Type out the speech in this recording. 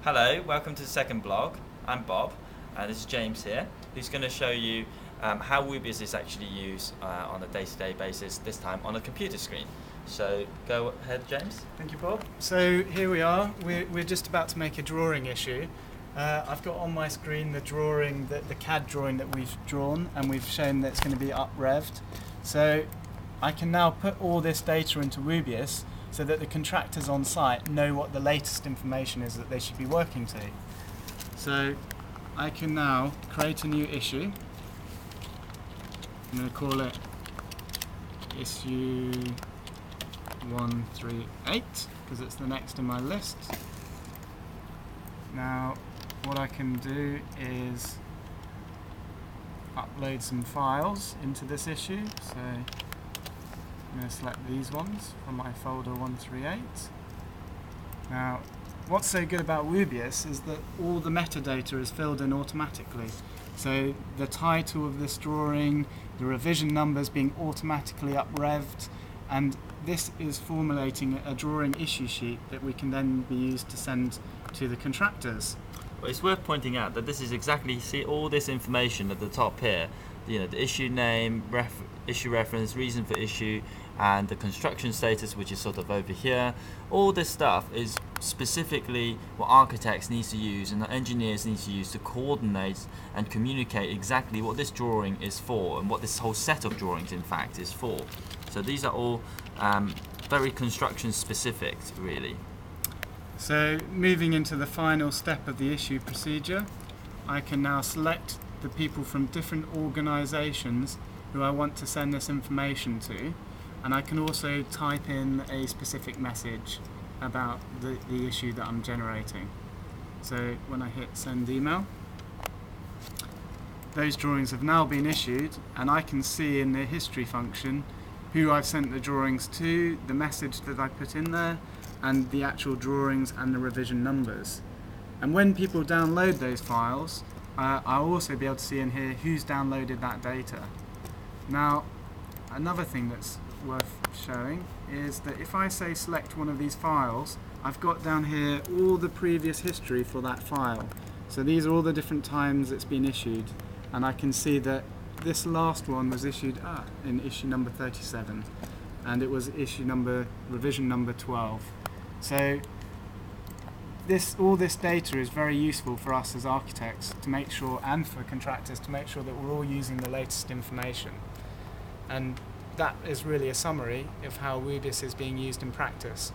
Hello, welcome to the second blog. I'm Bob, and this is James here, who's going to show you how Woobius is actually used on a day-to-day basis, this time on a computer screen. So go ahead, James. Thank you, Bob. So here we are. We're just about to make a drawing issue. I've got on my screen the drawing, the CAD drawing that we've drawn, and we've shown that it's going to be up-revved. So I can now put all this data into Woobius so that the contractors on site know what the latest information is that they should be working to. So I can now create a new issue. I'm going to call it issue 138 because it's the next in my list. Now what I can do is upload some files into this issue. So I'm going to select these ones from my folder 138. Now, what's so good about Woobius is that all the metadata is filled in automatically. So the title of this drawing, the revision numbers being automatically up-revved, and this is formulating a drawing issue sheet that we can then be used to send to the contractors. Well, it's worth pointing out that this is exactly, see all this information at the top here, the issue name, issue reference, reason for issue, and the construction status, which is sort of over here. All this stuff is specifically what architects need to use and the engineers need to use to coordinate and communicate exactly what this drawing is for and what this whole set of drawings in fact is for. So these are all very construction specific, really. So moving into the final step of the issue procedure, I can now select the people from different organisations who I want to send this information to, and I can also type in a specific message about the issue that I'm generating. So when I hit send email, those drawings have now been issued, and I can see in the history function who I've sent the drawings to, the message that I put in there, and the actual drawings and the revision numbers. And when people download those files, I'll also be able to see in here who's downloaded that data. Now, another thing that's worth showing is that if I say select one of these files, I've got down here all the previous history for that file. So these are all the different times it's been issued, and I can see that this last one was issued in issue number 37, and it was revision number 12. So all this data is very useful for us as architects to make sure, and for contractors to make sure that we're all using the latest information. And that is really a summary of how Woobius is being used in practice.